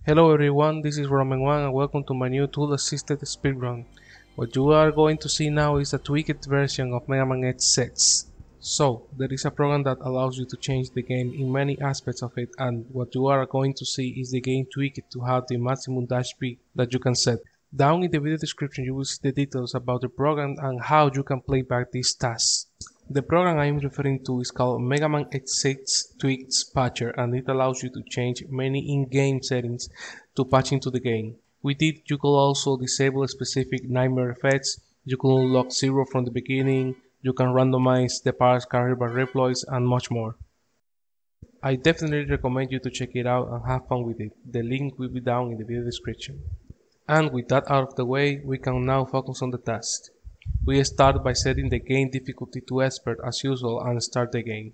Hello everyone, this is Rolanmen1 and welcome to my new tool-assisted speedrun. What you are going to see now is a tweaked version of Megaman X6. So, there is a program that allows you to change the game in many aspects of it, and what you are going to see is the game tweaked to have the maximum dash speed that you can set. Down in the video description you will see the details about the program and how you can play back these tasks. The program I am referring to is called Megaman X6 Tweaks Patcher, and it allows you to change many in-game settings to patch into the game. With it you could also disable specific nightmare effects, you can unlock 0 from the beginning, you can randomize the parts carried by reploids and much more. I definitely recommend you to check it out and have fun with it. The link will be down in the video description. And with that out of the way, we can now focus on the task. We start by setting the game difficulty to expert as usual and start the game.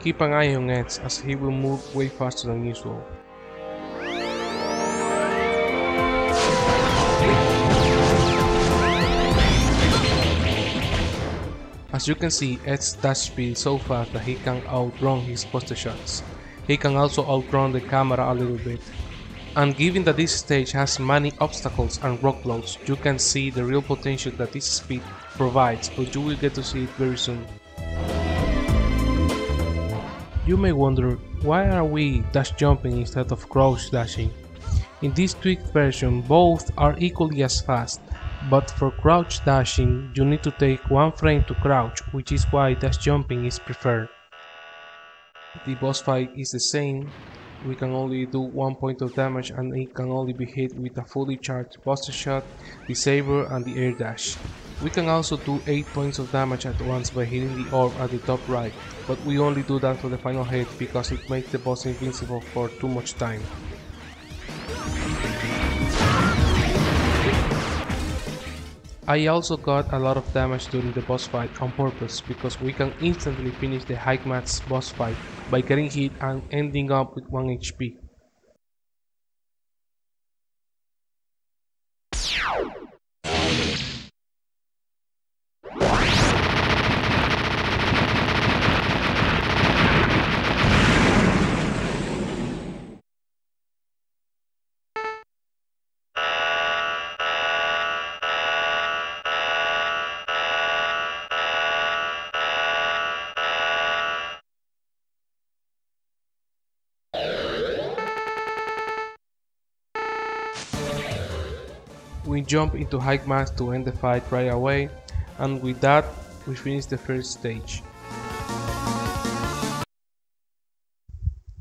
Keep an eye on Edge as he will move way faster than usual. As you can see, Edge's dash speed is so fast that he can outrun his poster shots. He can also outrun the camera a little bit. And given that this stage has many obstacles and rockloads, you can see the real potential that this speed provides, but you will get to see it very soon. You may wonder, why are we dash jumping instead of crouch dashing? In this tweaked version, both are equally as fast, but for crouch dashing, you need to take 1 frame to crouch, which is why dash jumping is preferred. The boss fight is the same. We can only do 1 point of damage and it can only be hit with a fully charged buster shot, the saber and the air dash. We can also do 8 points of damage at once by hitting the orb at the top right, but we only do that for the final hit because it makes the boss invincible for too much time. I also got a lot of damage during the boss fight on purpose because we can instantly finish the high match boss fight by getting hit and ending up with 1 HP. We jump into high max to end the fight right away, and with that we finish the first stage.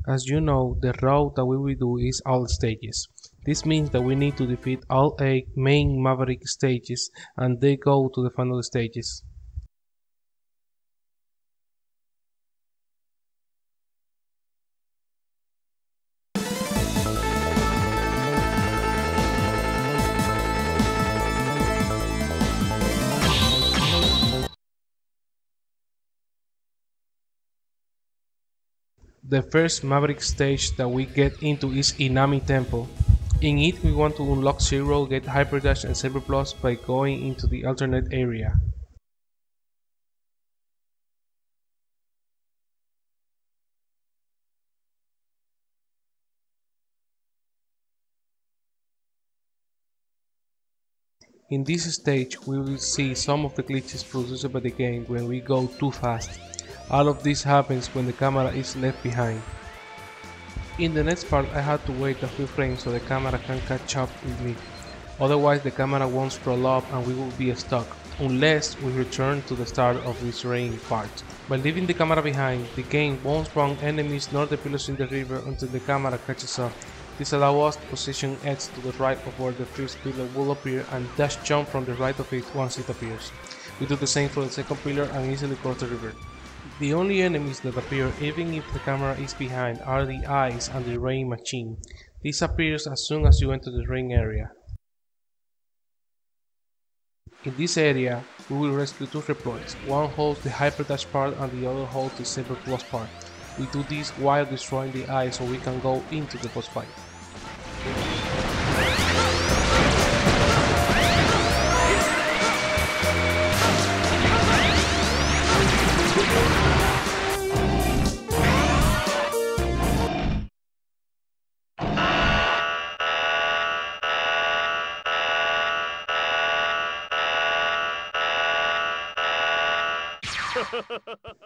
As you know, the route that we will do is all stages. This means that we need to defeat all 8 main Maverick stages and they go to the final stages. The first Maverick stage that we get into is Inami Temple. In it we want to unlock 0, get Hyperdash and Saber Plus by going into the alternate area. In this stage we will see some of the glitches produced by the game when we go too fast. All of this happens when the camera is left behind. In the next part I had to wait a few frames so the camera can catch up with me. Otherwise the camera won't scroll up and we will be stuck, unless we return to the start of this rain part. By leaving the camera behind, the game won't spawn enemies nor the pillars in the river until the camera catches up. This allows us to position Edge to the right of where the first pillar will appear and dash jump from the right of it once it appears. We do the same for the second pillar and easily cross the river. The only enemies that appear even if the camera is behind are the eyes and the rain machine. This appears as soon as you enter the rain area. In this area, we will rescue 2 reploids. One holds the Hyperdash part and the other holds the Saber Plus part. We do this while destroying the eyes so we can go into the boss fight.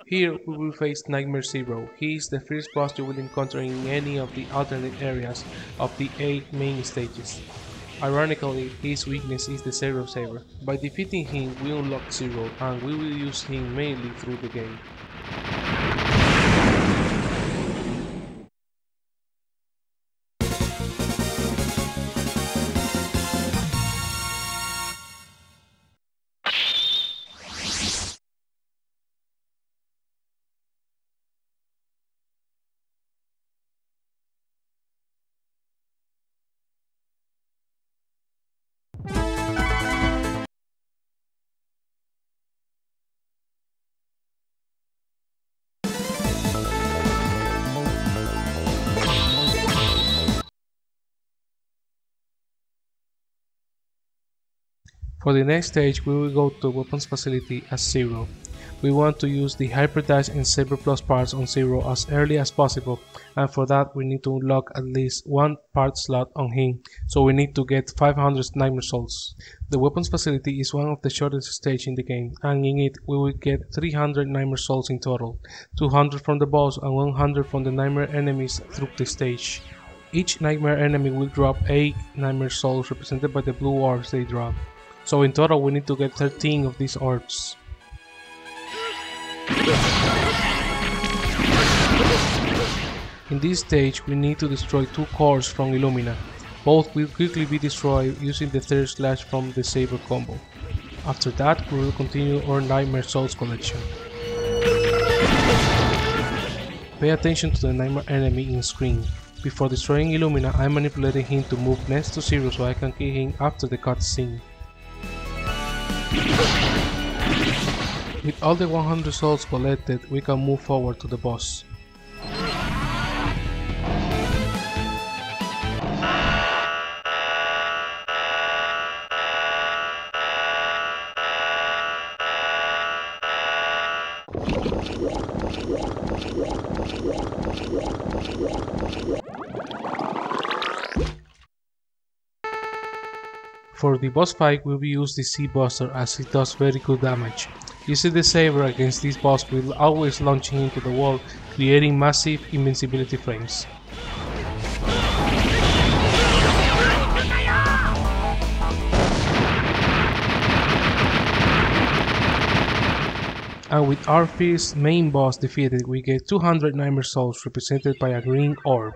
Here we will face Nightmare Zero. He is the first boss you will encounter in any of the alternate areas of the 8 main stages. Ironically, his weakness is the Zero Saber. By defeating him, we unlock Zero, and we will use him mainly through the game. For the next stage, we will go to the weapons facility as Zero. We want to use the Hyper Dash and Saber Plus parts on Zero as early as possible, and for that we need to unlock at least one part slot on him, so we need to get 500 Nightmare Souls. The weapons facility is one of the shortest stages in the game, and in it we will get 300 Nightmare Souls in total, 200 from the boss and 100 from the Nightmare enemies through the stage. Each Nightmare enemy will drop 8 Nightmare Souls represented by the blue orbs they drop. So in total we need to get 13 of these orbs. In this stage we need to destroy 2 cores from Illumina. Both will quickly be destroyed using the third slash from the Saber combo. After that we will continue our Nightmare Souls collection. Pay attention to the Nightmare enemy in screen. Before destroying Illumina, I manipulated him to move next to Zero so I can kill him after the cutscene. With all the 100 souls collected, we can move forward to the boss. For the boss fight, we will use the Sea Buster as it does very good damage. Using the Saber against this boss will always launch him into the wall, creating massive invincibility frames. And with our first main boss defeated, we get 200 Nightmare Souls represented by a green orb.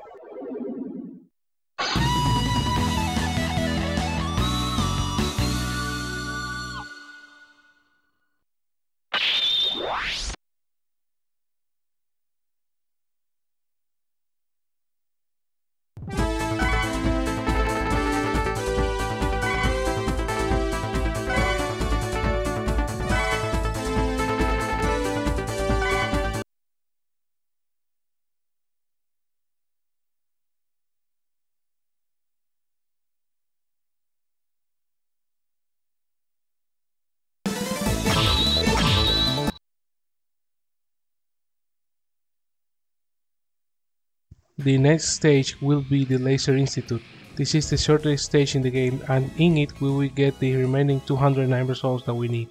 The next stage will be the Laser Institute. This is the shortest stage in the game, and in it we will get the remaining 200 Nightmare Souls that we need.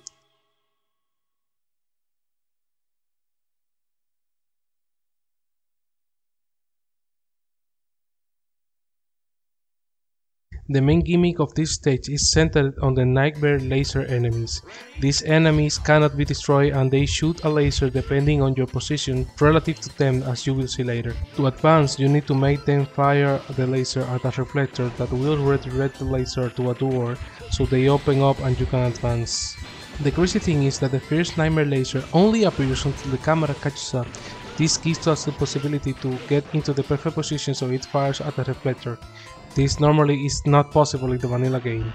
The main gimmick of this stage is centered on the Nightmare laser enemies. These enemies cannot be destroyed and they shoot a laser depending on your position relative to them, as you will see later. To advance, you need to make them fire the laser at a reflector that will redirect the laser to a door so they open up and you can advance. The crazy thing is that the first Nightmare laser only appears until the camera catches up. This gives us the possibility to get into the perfect position so it fires at the reflector. This normally is not possible in the vanilla game.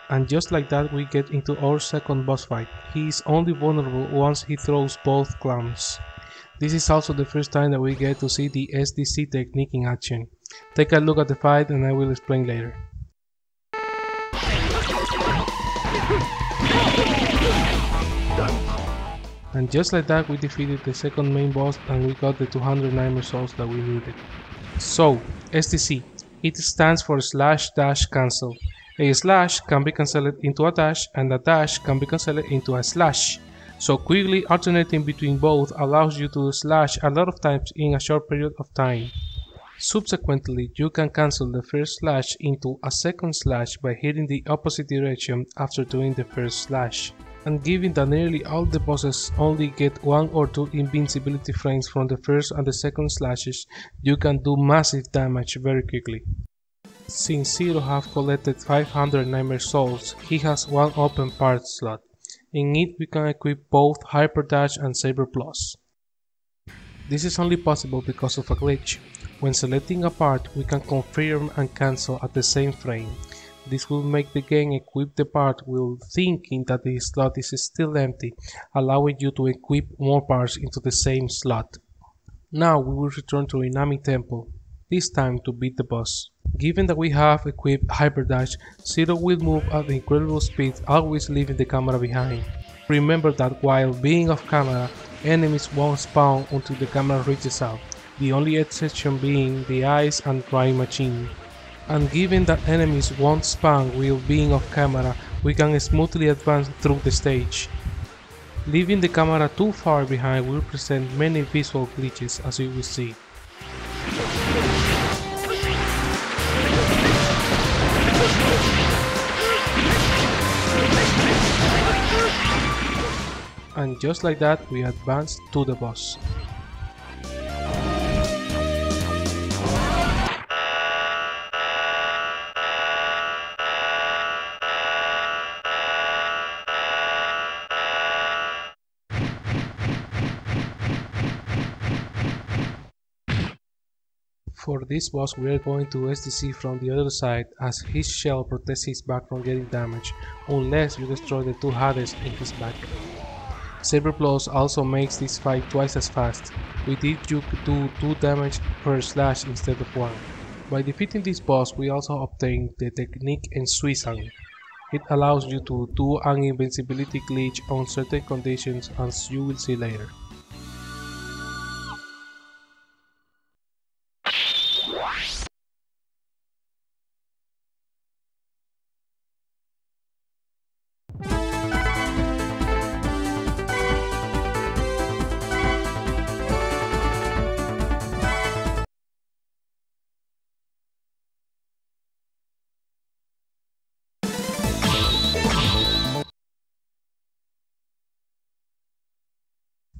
And just like that, we get into our second boss fight. He is only vulnerable once he throws both clowns. This is also the first time that we get to see the SDC technique in action. Take a look at the fight and I will explain later. And just like that, we defeated the second main boss and we got the 200 Nightmare Souls that we needed. So, SDC. It stands for slash dash cancel. A slash can be cancelled into a dash and a dash can be cancelled into a slash. so quickly alternating between both allows you to slash a lot of times in a short period of time. Subsequently, you can cancel the first slash into a second slash by hitting the opposite direction after doing the first slash. And given that nearly all the bosses only get 1 or 2 invincibility frames from the first and the second slashes, you can do massive damage very quickly. Since Zero have collected 500 Nightmare Souls, he has one open part slot. In it we can equip both Hyper Dash and Saber Plus. This is only possible because of a glitch. When selecting a part, we can confirm and cancel at the same frame. This will make the game equip the part while thinking that the slot is still empty, allowing you to equip more parts into the same slot. Now we will return to Inami Temple, this time to beat the boss. Given that we have equipped Hyper Dash, Zero will move at incredible speed, always leaving the camera behind. Remember that while being off camera, enemies won't spawn until the camera reaches out, the only exception being the ice and drying machine. And given that enemies won't spawn while being off camera, we can smoothly advance through the stage. Leaving the camera too far behind will present many visual glitches, as you will see. And just like that, we advance to the boss. For this boss we are going to SDC from the other side, as his shell protects his back from getting damaged, unless you destroy the 2 Hades in his back. Saber Plus also makes this fight twice as fast, with it you could do 2 damage per slash instead of 1. By defeating this boss we also obtain the technique Ensuizan. It allows you to do an invincibility glitch on certain conditions, as you will see later.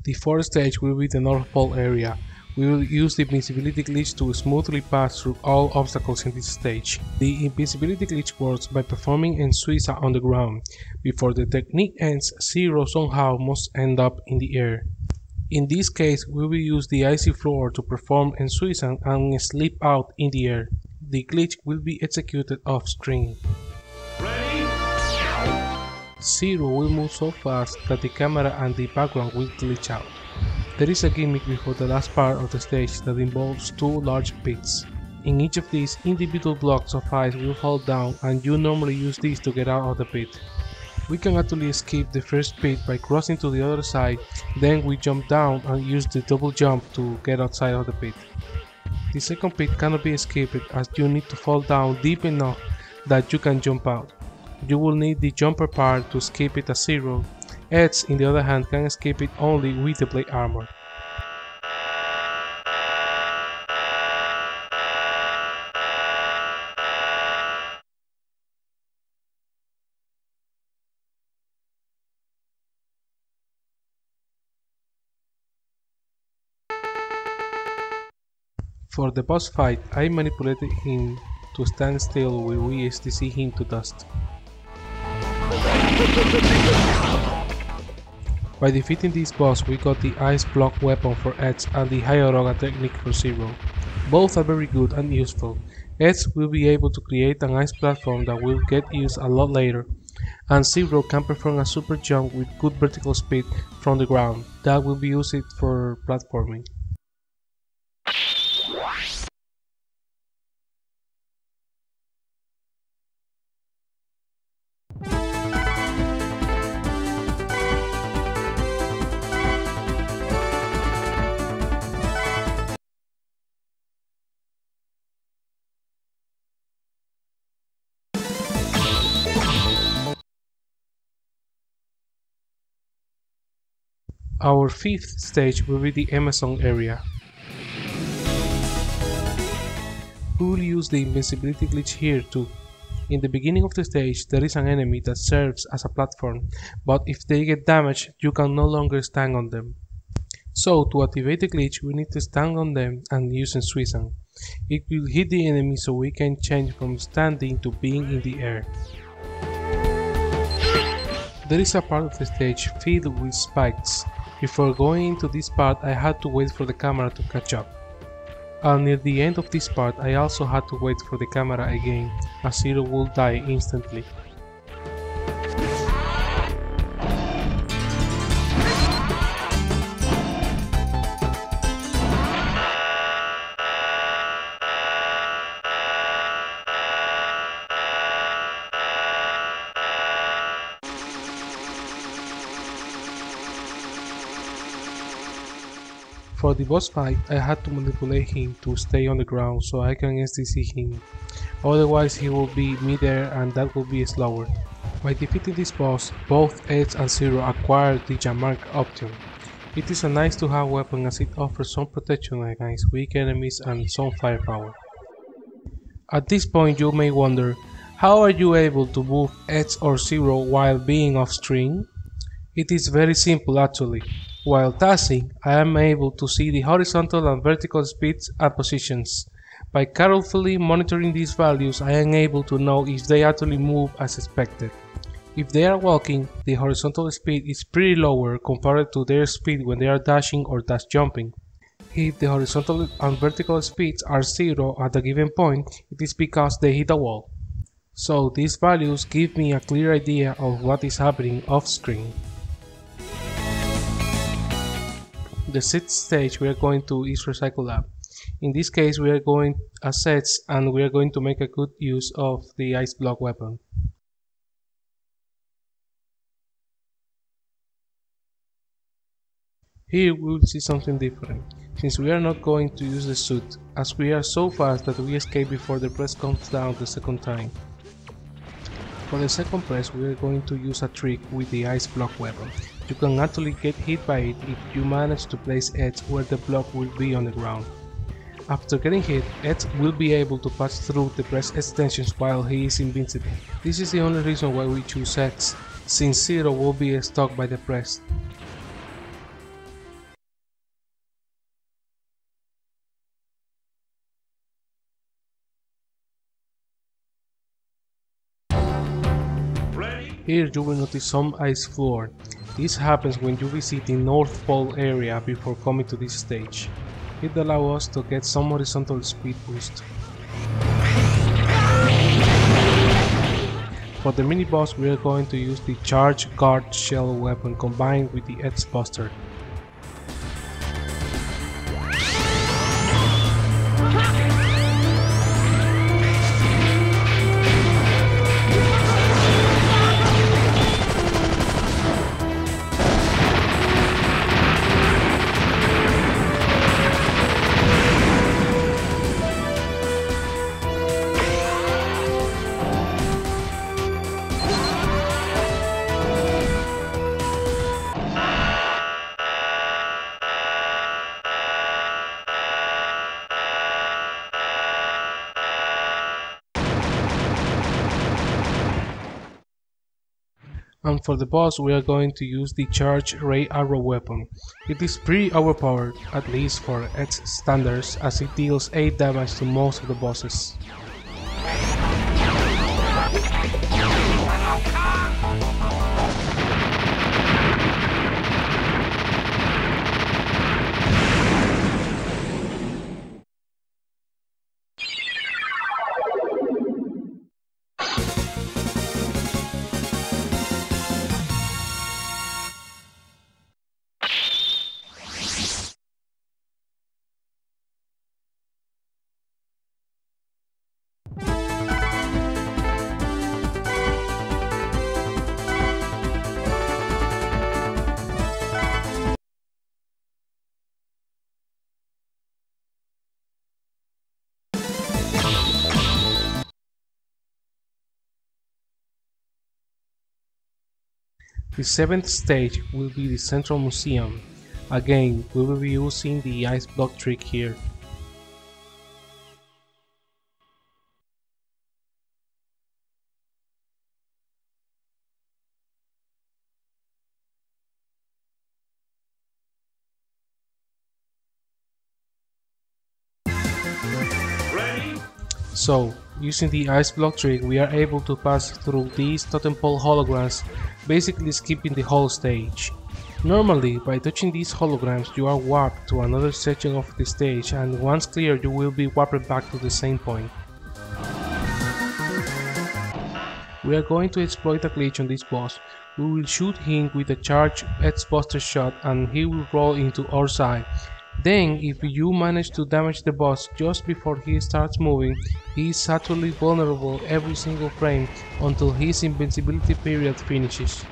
The fourth stage will be the North Pole area. We will use the invincibility glitch to smoothly pass through all obstacles in this stage. The invincibility glitch works by performing Ensuiza on the ground. Before the technique ends, Zero somehow must end up in the air. In this case, we will use the icy floor to perform Ensuiza and slip out in the air. The glitch will be executed off screen. Zero will move so fast that the camera and the background will glitch out. There is a gimmick before the last part of the stage that involves 2 large pits. In each of these, individual blocks of ice will fall down, and you normally use these to get out of the pit. We can actually escape the first pit by crossing to the other side, then we jump down and use the double jump to get outside of the pit. The second pit cannot be escaped, as you need to fall down deep enough that you can jump out. You will need the jumper part to escape it as Zero. Edge, in the other hand, can escape it only with the plate armor. For the boss fight, I manipulated him to stand still while we SDC him to dust. By defeating this boss, we got the ice block weapon for Edge and the Hayoroga technique for Zero. Both are very good and useful. Edge will be able to create an ice platform that will get used a lot later, and Zero can perform a super jump with good vertical speed from the ground that will be used for platforming. Our fifth stage will be the Amazon area. We will use the invincibility glitch here too. In the beginning of the stage there is an enemy that serves as a platform, but if they get damaged you can no longer stand on them. So to activate the glitch we need to stand on them and use Suizan. It will hit the enemy so we can change from standing to being in the air. There is a part of the stage filled with spikes. Before going into this part I had to wait for the camera to catch up. And near the end of this part I also had to wait for the camera again, as Zero will die instantly. For the boss fight, I had to manipulate him to stay on the ground so I can SDC him, otherwise he will be mid-air and that will be slower. By defeating this boss, both Edge and Zero acquired the Jammark option. It is a nice to have weapon as it offers some protection against weak enemies and some firepower. At this point you may wonder, how are you able to move Edge or Zero while being off screen? It is very simple actually. While TASing, I am able to see the horizontal and vertical speeds and positions. By carefully monitoring these values, I am able to know if they actually move as expected. If they are walking, the horizontal speed is pretty lower compared to their speed when they are dashing or dash jumping. If the horizontal and vertical speeds are zero at a given point, it is because they hit a wall. So these values give me a clear idea of what is happening off screen. The sixth stage we are going to is Recycle Lab. In this case we are going assets and we are going to make a good use of the ice block weapon. Here we will see something different, since we are not going to use the suit, as we are so fast that we escape before the press comes down the second time. For the second press we are going to use a trick with the ice block weapon. You can actually get hit by it if you manage to place Edge where the block will be on the ground. After getting hit, Edge will be able to pass through the press extensions while he is invincible. This is the only reason why we choose Edge, since Zero will be stuck by the press. Here you will notice some ice floor. This happens when you visit the North Pole area before coming to this stage. It allows us to get some horizontal speed boost. For the mini boss we are going to use the Charge Guard Shell weapon combined with the Edge Buster. And for the boss we are going to use the Charge Ray Arrow weapon. It is pretty overpowered, at least for its standards, as it deals 8 damage to most of the bosses. The 7th stage will be the Central Museum. Again, we will be using the ice block trick here. So, using the ice block trick, we are able to pass through these totem pole holograms, basically skipping the whole stage. Normally, by touching these holograms, you are warped to another section of the stage, and once cleared, you will be warped back to the same point. We are going to exploit a glitch on this boss. We will shoot him with a charged X-Buster shot and he will roll into our side. Then, if you manage to damage the boss just before he starts moving, he is utterly vulnerable every single frame until his invincibility period finishes.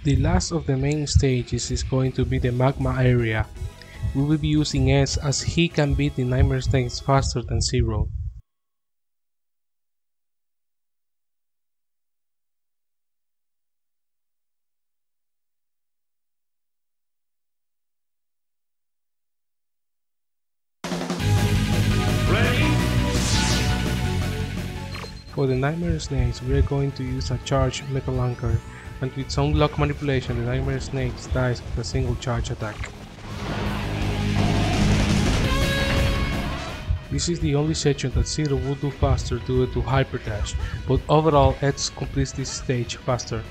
The last of the main stages is going to be the Magma Area. We will be using S as he can beat the Nightmare Snakes faster than Zero. For the Nightmare Snakes, we are going to use a charged Metal Anchor, and with some luck manipulation the Nightmare Snakes dies with a single charge attack. This is the only section that Zero would do faster due to Hyper Dash, but overall X completes this stage faster.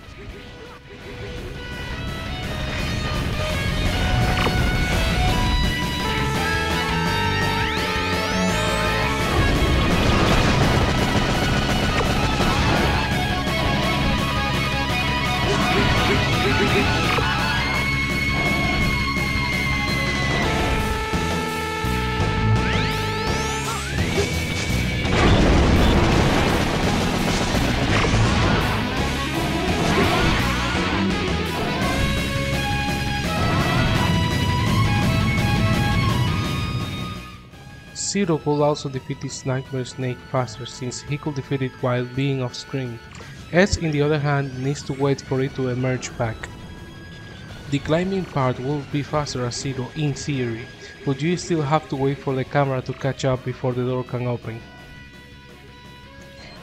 Zero could also defeat this Nightmare Snake faster since he could defeat it while being off screen. S, in the other hand, needs to wait for it to emerge back. The climbing part will be faster as Zero in theory, but you still have to wait for the camera to catch up before the door can open.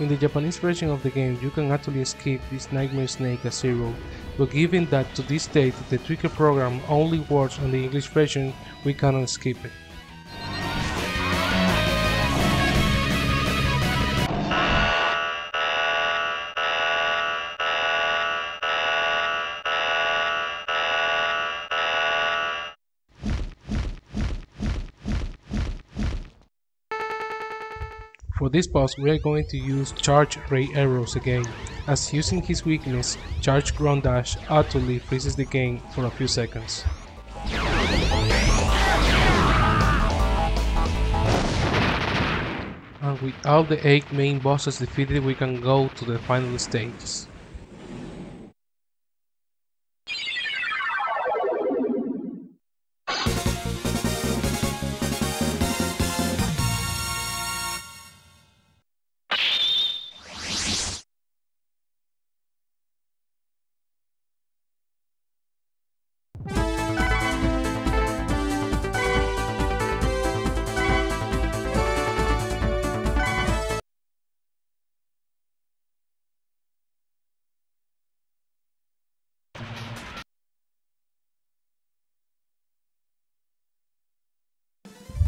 In the Japanese version of the game, you can actually escape this Nightmare Snake as Zero, but given that to this date the Tweaker program only works on the English version, we cannot skip it. For this boss, we are going to use Charge Ray Arrows again, as using his weakness, Charge Ground Dash utterly freezes the game for a few seconds. And with all the 8 main bosses defeated, we can go to the final stages.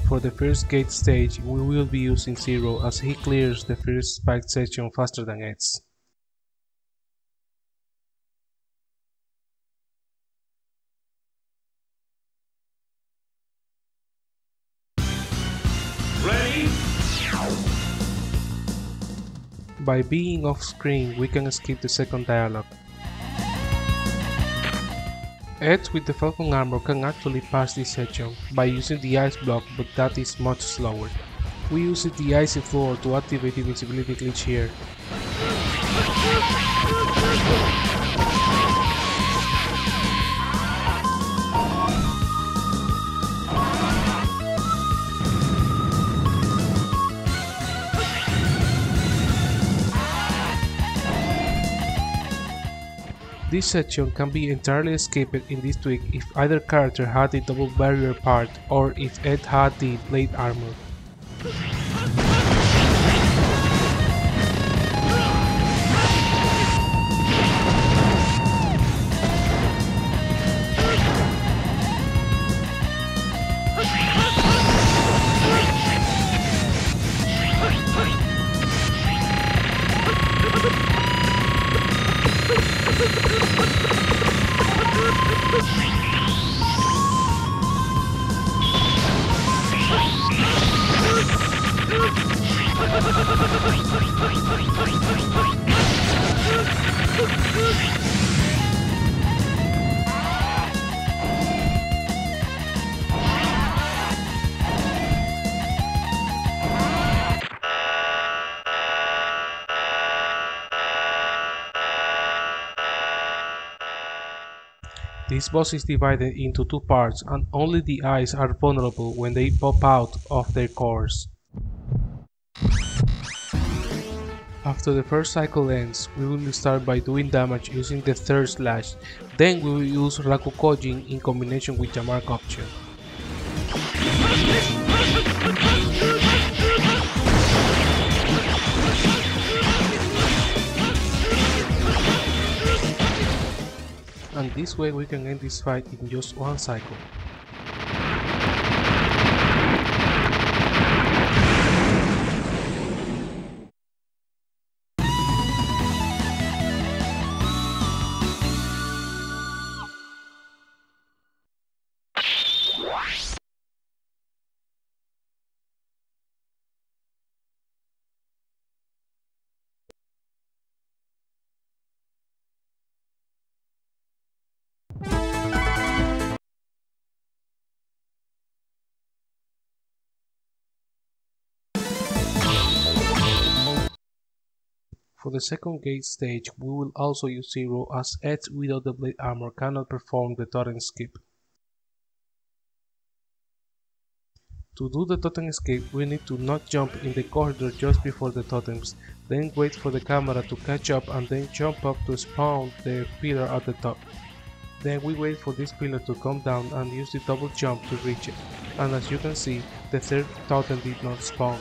For the first gate stage, we will be using Zero as he clears the first spiked section faster than X. By being off screen, we can skip the second dialogue. Eds with the Falcon armor can actually pass this section by using the ice block, but that is much slower. We use the icy floor to activate the invincibility glitch here. This section can be entirely escaped in this tweak if either character had the double barrier part or if Ed had the blade armor. This boss is divided into two parts and only the eyes are vulnerable when they pop out of their cores. After the first cycle ends, we will start by doing damage using the third slash, then we will use Rakukojin in combination with the mark option. And this way we can end this fight in just one cycle. For the second gate stage, we will also use Zero as Eds without the blade armor cannot perform the totem skip. To do the totem escape, we need to not jump in the corridor just before the totems, then wait for the camera to catch up and then jump up to spawn the pillar at the top. Then we wait for this pillar to come down and use the double jump to reach it, and as you can see, the third totem did not spawn.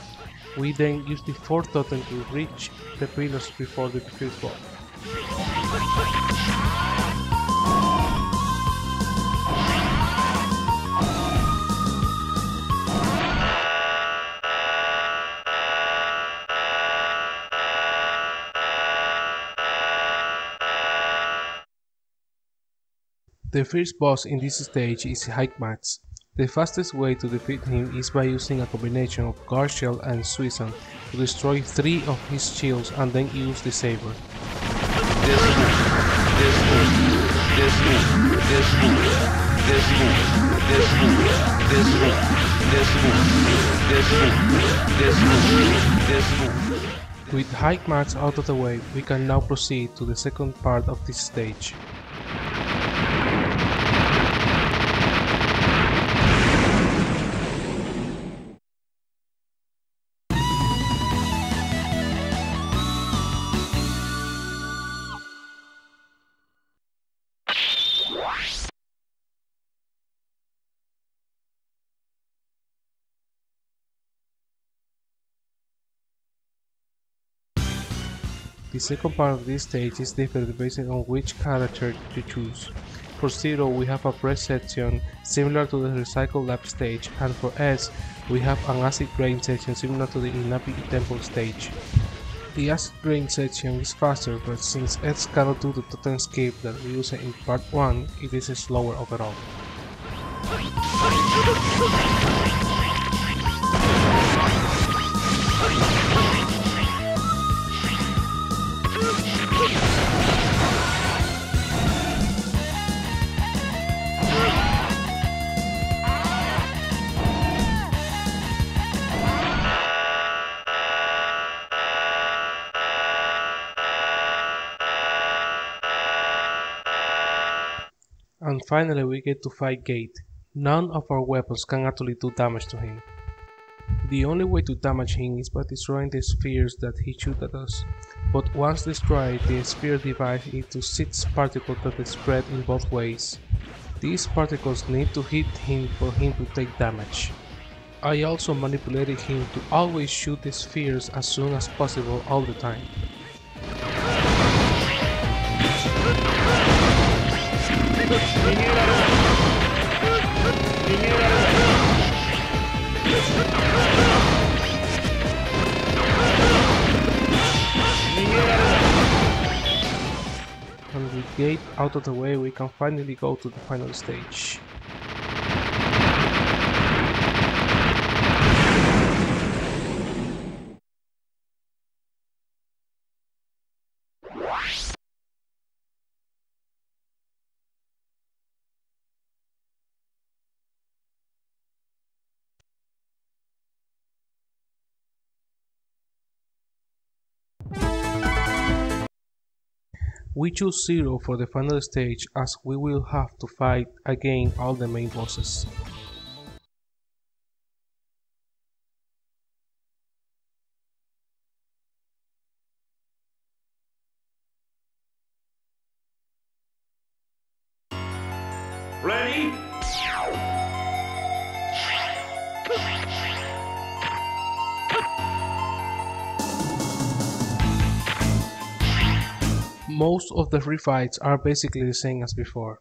We then use the fourth totem to reach the pillars before the fifth one. The first boss in this stage is Hikemax. The fastest way to defeat him is by using a combination of Guard Shell and Suicide to destroy 3 of his shields and then use the saber. With Hikemax out of the way, we can now proceed to the second part of this stage. The second part of this stage is different based on which character you choose. For Zero we have a press section similar to the Recycle Lab stage, and for S we have an Acid Rain section similar to the Inapi Temple stage. The Acid Rain section is faster, but since S cannot do the totem escape that we used in part 1, it is slower overall. And finally we get to fight Gate. None of our weapons can actually do damage to him. The only way to damage him is by destroying the spheres that he shoots at us, but once destroyed, the sphere divides into 6 particles that spread in both ways. These particles need to hit him for him to take damage. I also manipulated him to always shoot the spheres as soon as possible all the time. And with Gate out of the way, we can finally go to the final stage. We choose 0 for the final stage as we will have to fight again all the main bosses. Ready? Most of the free fights are basically the same as before.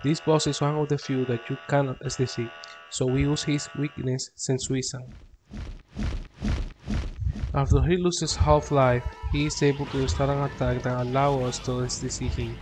This boss is one of the few that you cannot SDC, so we use his weakness Sensuizan. After he loses half-life, he is able to start an attack that allows us to SDC him.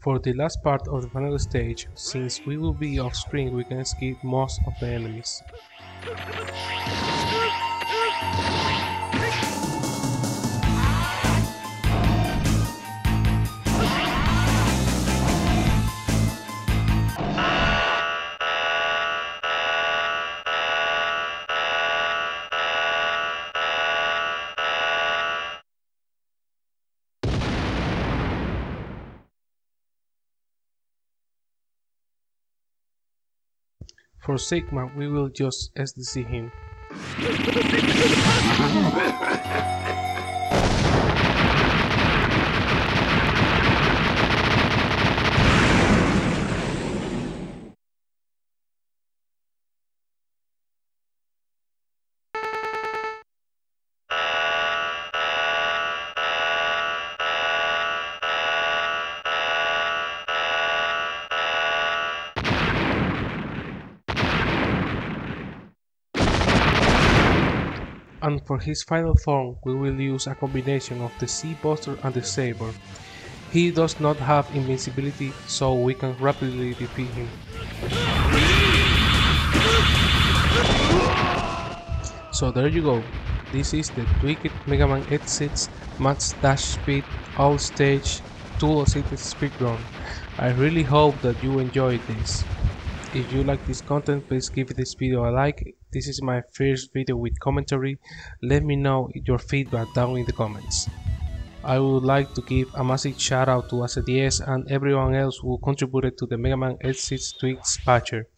For the last part of the final stage, since we will be off screen, we can skip most of the enemies. For Sigma, we will just SDC him. And for his final form, we will use a combination of the Sea Buster and the Saber. He does not have invincibility, so we can rapidly defeat him. So there you go. This is the Tweaked Megaman X6 Max Dash Speed All Stage Tool Assisted Speedrun. I really hope that you enjoyed this. If you like this content, please give this video a like. This is my first video with commentary. Let me know your feedback down in the comments. I would like to give a massive shout out to acediez and everyone else who contributed to the Megaman X6 Tweaks Patcher.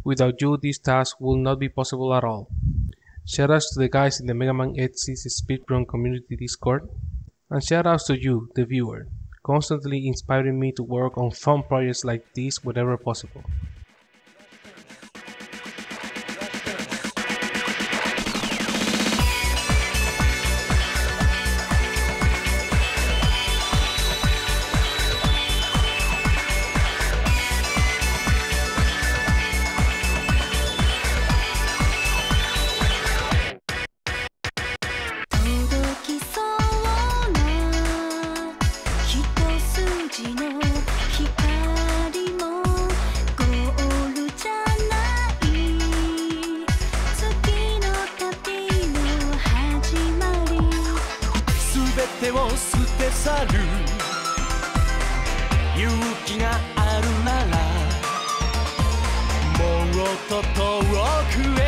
Without you, this task would not be possible at all. Shoutouts to the guys in the Megaman X6 Speedrun community Discord. And shoutouts to you, the viewer, constantly inspiring me to work on fun projects like this whenever possible.勇気があるならもっと遠くへ